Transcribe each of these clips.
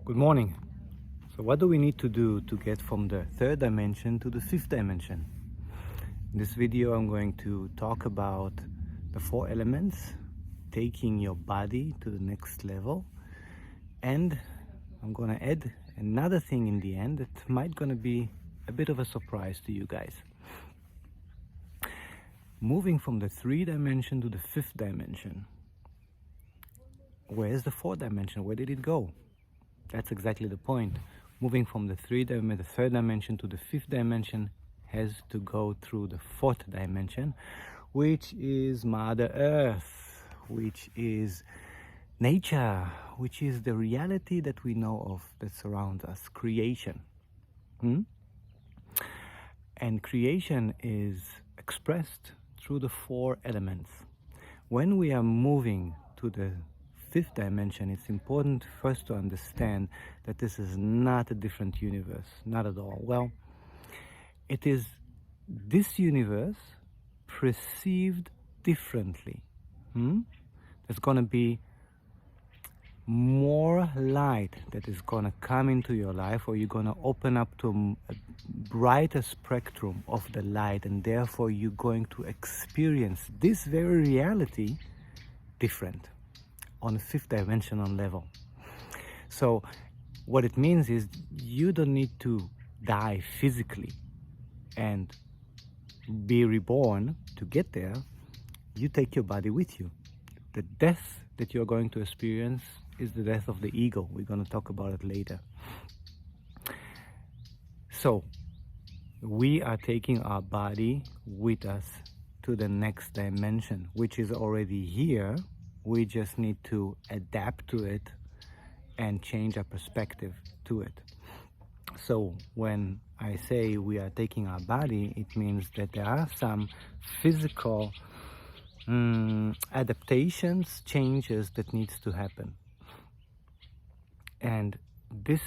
Good morning. So what do we need to do to get from the third dimension to the fifth dimension? In this video I'm going to talk about the four elements, taking your body to the next level, and I'm going to add another thing in the end that might going to be a bit of a surprise to you guys. Moving from the third dimension to the fifth dimension. Where's the fourth dimension? Where did it go? That's exactly the point. Moving from the third dimension to the fifth dimension has to go through the fourth dimension, which is Mother Earth, which is nature, which is the reality that we know of that surrounds us, creation. And creation is expressed through the four elements. When we are moving to the fifth dimension, it's important first to understand that this is not a different universe, not at all. Well, it is this universe perceived differently. There's going to be more light that is going to come into your life, or you're going to open up to a brighter spectrum of the light, and therefore you're going to experience this very reality different on a fifth dimensional level. So what it means is you don't need to die physically and be reborn to get there. You take your body with you. The death that you're going to experience is the death of the ego. We're going to talk about it later. So we are taking our body with us to the next dimension, which is already here. We just need to adapt to it and change our perspective to it. So when I say we are taking our body, it means that there are some physical adaptations, changes that needs to happen. And this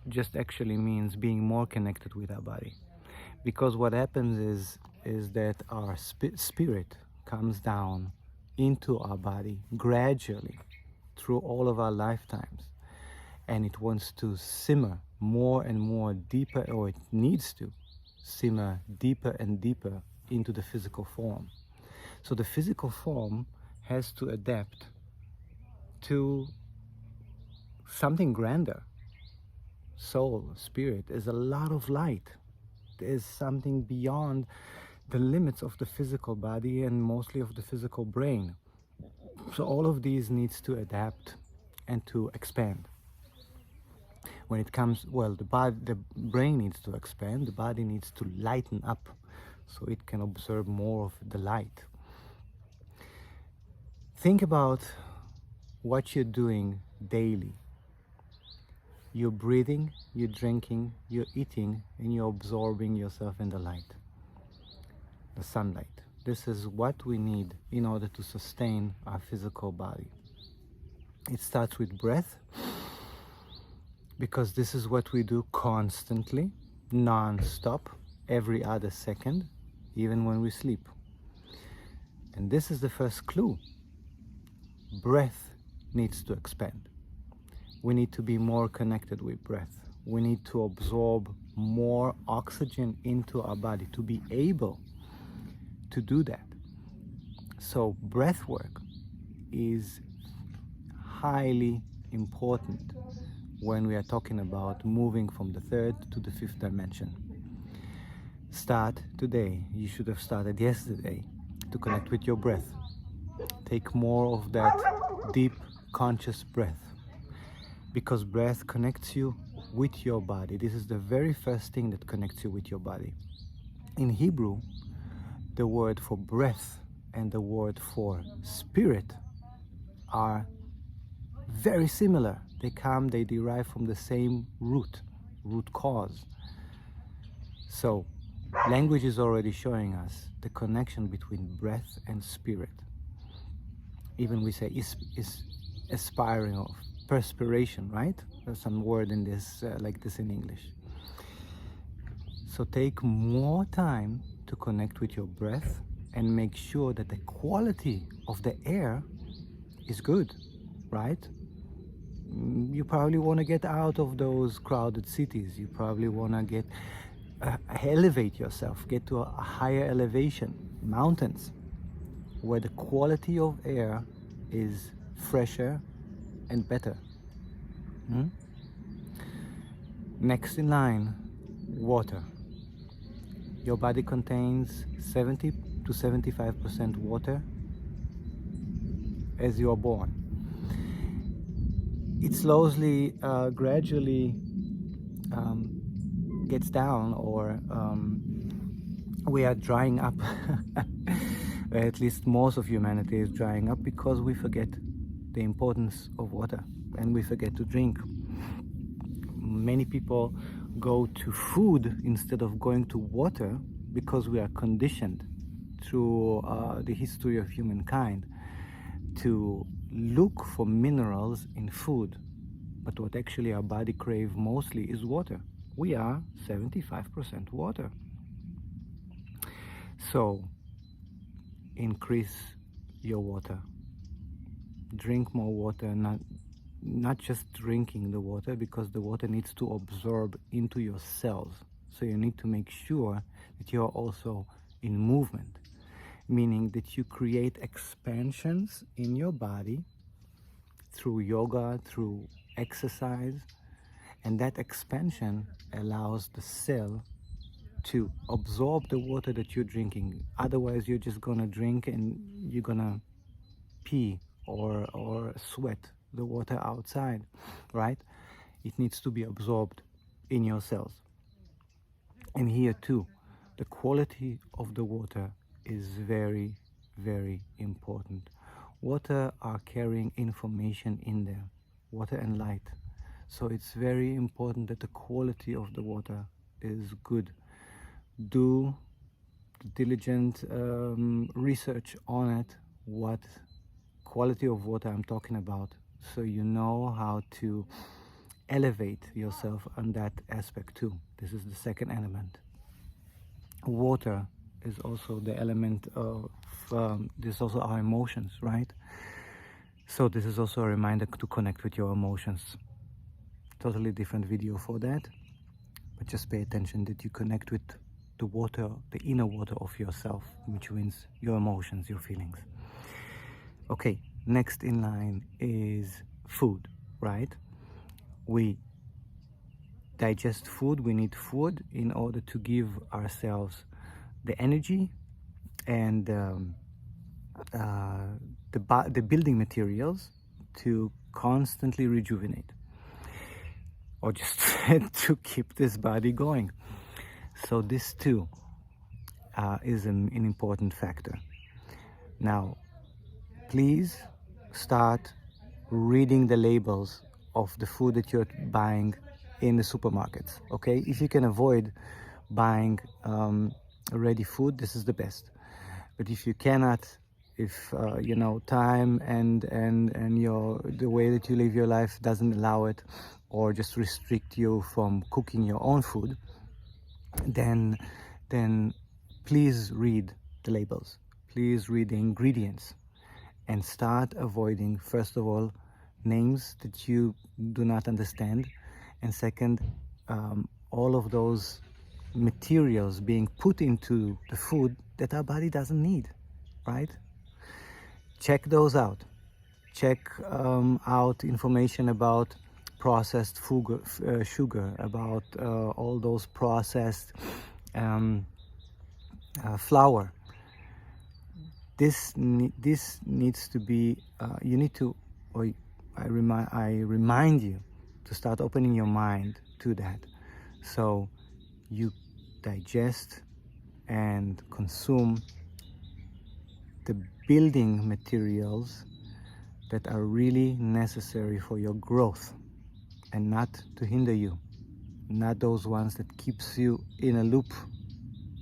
just actually means being more connected with our body. Because what happens is that our spirit comes down into our body gradually through all of our lifetimes, and it wants to simmer more and more deeper, or it needs to simmer deeper and deeper into the physical form. So the physical form has to adapt to something grander. Soul, spirit, is a lot of light. There's something beyond the limits of the physical body and mostly of the physical brain. So all of these needs to adapt and to expand. When it comes, well, the brain needs to expand, the body needs to lighten up so it can absorb more of the light. Think about what you're doing daily. You're breathing, you're drinking, you're eating, and you're absorbing yourself in the light. The sunlight. This is what we need in order to sustain our physical body. It starts with breath, because this is what we do constantly, non-stop, every other second, even when we sleep. And this is the first clue. Breath needs to expand. We need to be more connected with breath. We need to absorb more oxygen into our body to be able to do that. So breath work is highly important when we are talking about moving from the third to the fifth dimension. Start today. You should have started yesterday to connect with your breath. Take more of that deep conscious breath, because breath connects you with your body. This is the very first thing that connects you with your body. In Hebrew, the word for breath and the word for spirit are very similar. They derive from the same root cause. So language is already showing us the connection between breath and spirit. Even we say is aspiring, or perspiration, right? There's some word in this like this in English. So take more time to connect with your breath and make sure that the quality of the air is good, right? You probably want to get out of those crowded cities. You probably want to get elevate yourself, get to a higher elevation, mountains, where the quality of air is fresher and better. Next in line, water. Your body contains 70 to 75% water as you are born. It slowly, gradually gets down, or we are drying up. At least most of humanity is drying up because we forget the importance of water and we forget to drink. Many people go to food instead of going to water because we are conditioned through the history of humankind to look for minerals in food, but what actually our body craves mostly is water. We are 75% water. So increase your water. Drink more water, not just drinking the water, because the water needs to absorb into your cells. So you need to make sure that you're also in movement, meaning that you create expansions in your body through yoga, through exercise, and that expansion allows the cell to absorb the water that you're drinking. Otherwise, you're just gonna drink and you're gonna pee or sweat the water outside, right? It needs to be absorbed in your cells. And here too, the quality of the water is very, very important. Water are carrying information in there, water and light. So it's very important that the quality of the water is good. Do diligent research on it, what quality of water I'm talking about, so you know how to elevate yourself on that aspect too. This is the second element. Water is also the element of, this is also our emotions, right? So this is also a reminder to connect with your emotions. Totally different video for that, but just pay attention that you connect with the water, the inner water of yourself, which means your emotions, your feelings. Okay, next in line is food, right? We digest food, we need food in order to give ourselves the energy and the building materials to constantly rejuvenate, or just to keep this body going. So this too is an important factor. Now, please start reading the labels of the food that you're buying in the supermarkets, okay? If you can avoid buying ready food, this is the best. But if you cannot, if you know, time and the way that you live your life doesn't allow it, or just restrict you from cooking your own food, then please read the labels, please read the ingredients, and start avoiding, first of all, names that you do not understand, and second, all of those materials being put into the food that our body doesn't need, right? Check those out. Check out information about processed sugar, about all those processed flour. This needs to be, you need to, or I remind you to start opening your mind to that, so you digest and consume the building materials that are really necessary for your growth and not to hinder you, not those ones that keeps you in a loop,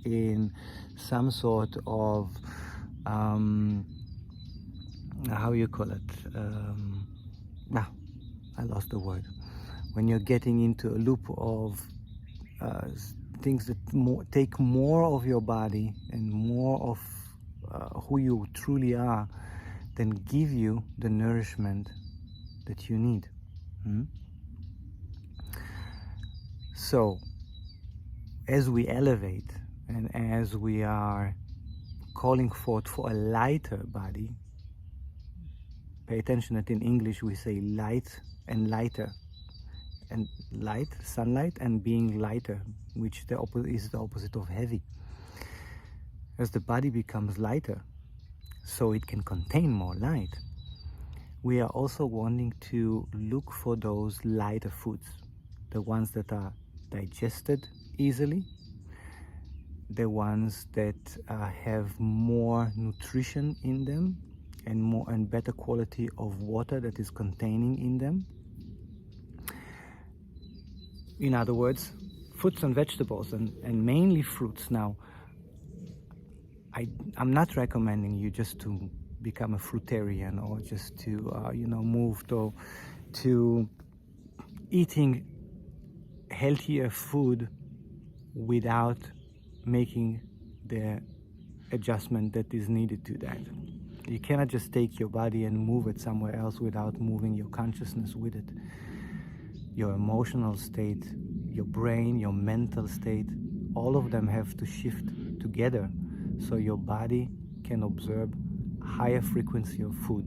in some sort of how you call it, I lost the word. When you're getting into a loop of things that take more of your body and more of who you truly are, than give you the nourishment that you need. So as we elevate and as we are calling forth for a lighter body, pay attention that in English we say light and lighter, and light, sunlight, and being lighter, which is the opposite of heavy. As the body becomes lighter, so it can contain more light, we are also wanting to look for those lighter foods, the ones that are digested easily, the ones that have more nutrition in them and more and better quality of water that is containing in them. In other words, fruits and vegetables, and mainly fruits. Now, I'm not recommending you just to become a fruitarian or just to move to eating healthier food without making the adjustment that is needed to that. You cannot just take your body and move it somewhere else without moving your consciousness with it. Your emotional state, your brain, your mental state, all of them have to shift together so your body can absorb higher frequency of food.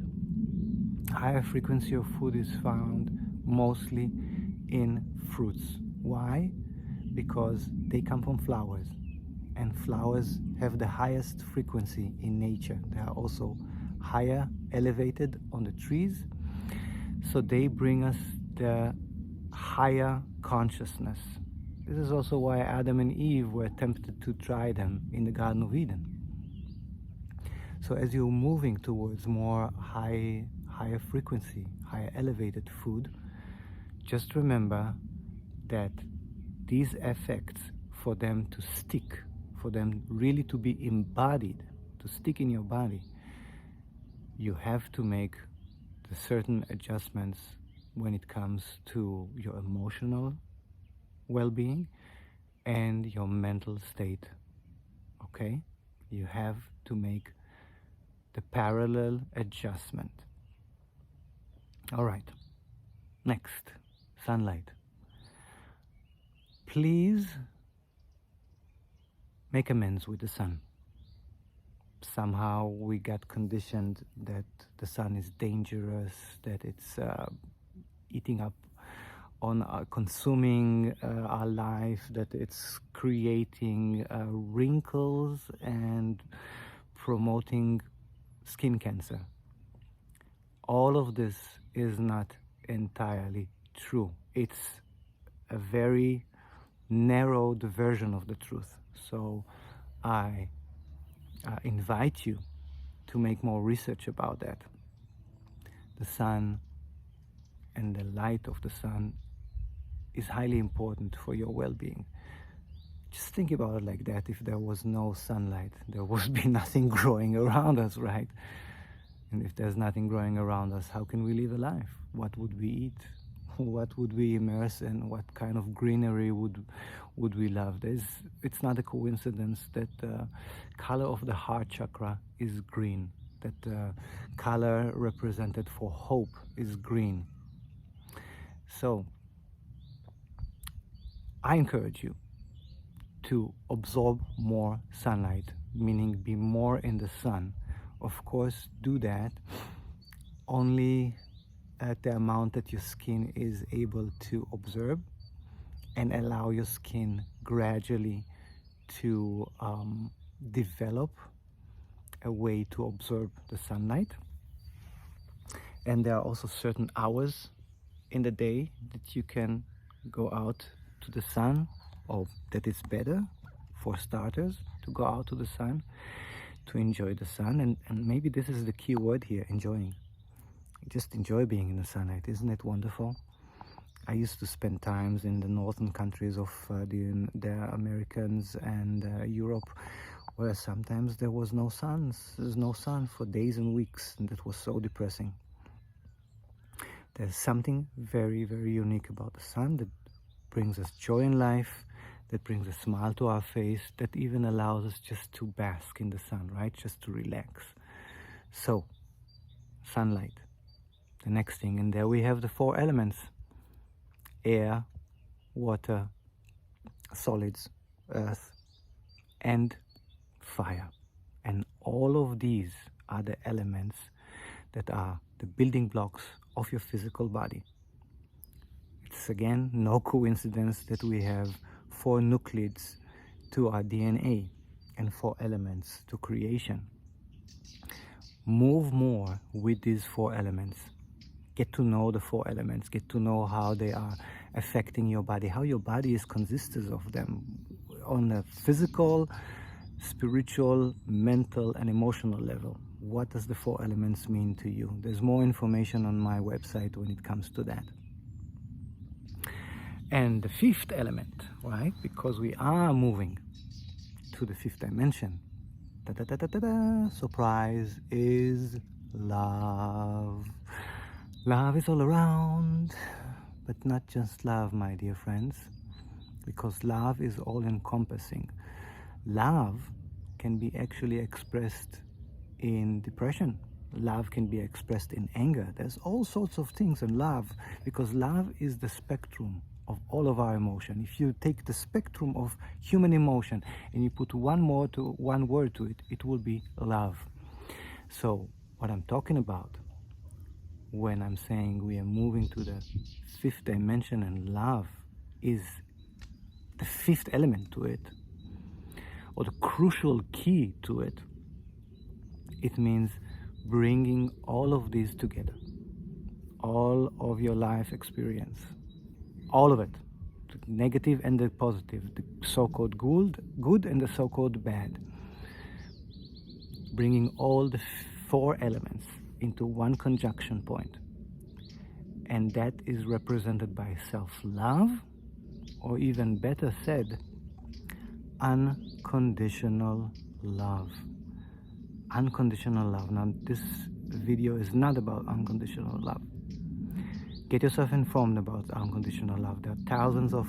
Higher frequency of food is found mostly in fruits. Why? Because they come from flowers, and flowers have the highest frequency in nature. They are also higher elevated on the trees, so they bring us the higher consciousness. This is also why Adam and Eve were tempted to try them in the Garden of Eden. So as you're moving towards more higher frequency, higher elevated food, just remember that these effects, for them to stick, for them really to be embodied, to stick in your body, you have to make the certain adjustments when it comes to your emotional well-being and your mental state. Okay? You have to make the parallel adjustment. All right. Next, sunlight. Please make amends with the sun. Somehow we got conditioned that the sun is dangerous, that it's eating up on consuming our life, that it's creating wrinkles and promoting skin cancer. All of this is not entirely true. It's a very narrowed version of the truth. So I invite you to make more research about that. The sun and the light of the sun is highly important for your well-being. Just think about it like that. If there was no sunlight, there would be nothing growing around us, right? And if there's nothing growing around us, how can we live a life? What would we eat? What would we immerse in? What kind of greenery would we love? It's not a coincidence that the color of the heart chakra is green, that the color represented for hope is green. So I encourage you to absorb more sunlight, meaning be more in the sun. Of course, do that only at the amount that your skin is able to absorb, and allow your skin gradually to develop a way to absorb the sunlight. And there are also certain hours in the day that you can go out to the sun, or that it's better for starters to go out to the sun, to enjoy the sun. And maybe this is the key word here, enjoying. Just enjoy being in the sunlight. Isn't it wonderful? I used to spend times in the northern countries of the Americans and Europe, where sometimes there was no sun. There's no sun for days and weeks, and that was so depressing. There's something very, very unique about the sun that brings us joy in life, that brings a smile to our face, that even allows us just to bask in the sun, right? Just to relax. So, sunlight, the next thing. And there we have the 4 elements. air, water, solids, earth, and fire. And all of these are the elements that are the building blocks of your physical body. It's again no coincidence that we have 4 nucleids to our DNA and 4 elements to creation. Move more with these 4 elements. Get to know the 4 elements. Get to know how they are affecting your body, how your body is consisted of them on a physical, spiritual, mental, and emotional level. What does the 4 elements mean to you? There's more information on my website when it comes to that. And the 5th element, right? Because we are moving to the 5th dimension. Surprise, is love. Love is all around, but not just love, my dear friends, because love is all encompassing. Love can be actually expressed in depression. Love can be expressed in anger. There's all sorts of things in love, because love is the spectrum of all of our emotion. If you take the spectrum of human emotion and you put one word to it, it will be love. So what I'm talking about when I'm saying we are moving to the 5th dimension, and love is the 5th element to it, or the crucial key to it, it means bringing all of these together, all of your life experience, all of it, the negative and the positive, the so-called good and the so-called bad, bringing all the 4 elements into one conjunction point. And that is represented by self-love, or even better said, unconditional love. Unconditional love. Now, this video is not about unconditional love. Get yourself informed about unconditional love. There are thousands of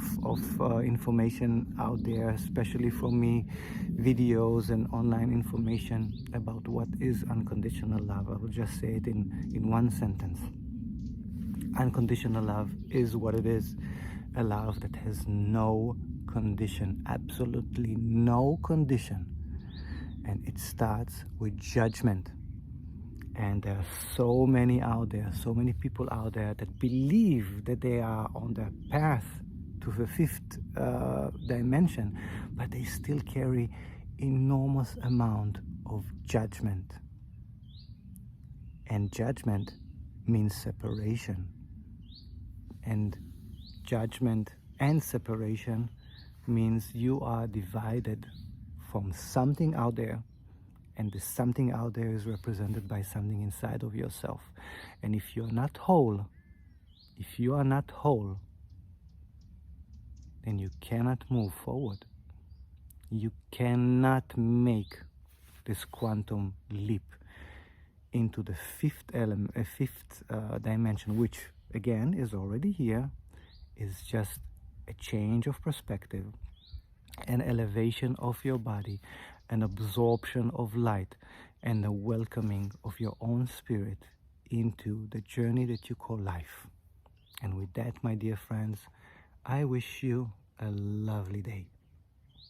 information out there, especially from me, videos and online information about what is unconditional love. I will just say it in one sentence. Unconditional love is what it is. A love that has no condition, absolutely no condition. And it starts with judgment. And there are so many out there, so many people out there that believe that they are on the path to the 5th dimension, but they still carry enormous amount of judgment. And judgment means separation. And judgment and separation means you are divided from something out there, and this something out there is represented by something inside of yourself. And if you are not whole, then you cannot move forward. You cannot make this quantum leap into the 5th dimension, which again is already here, is just a change of perspective, an elevation of your body, an absorption of light, and a welcoming of your own spirit into the journey that you call life. And with that, my dear friends, I wish you a lovely day.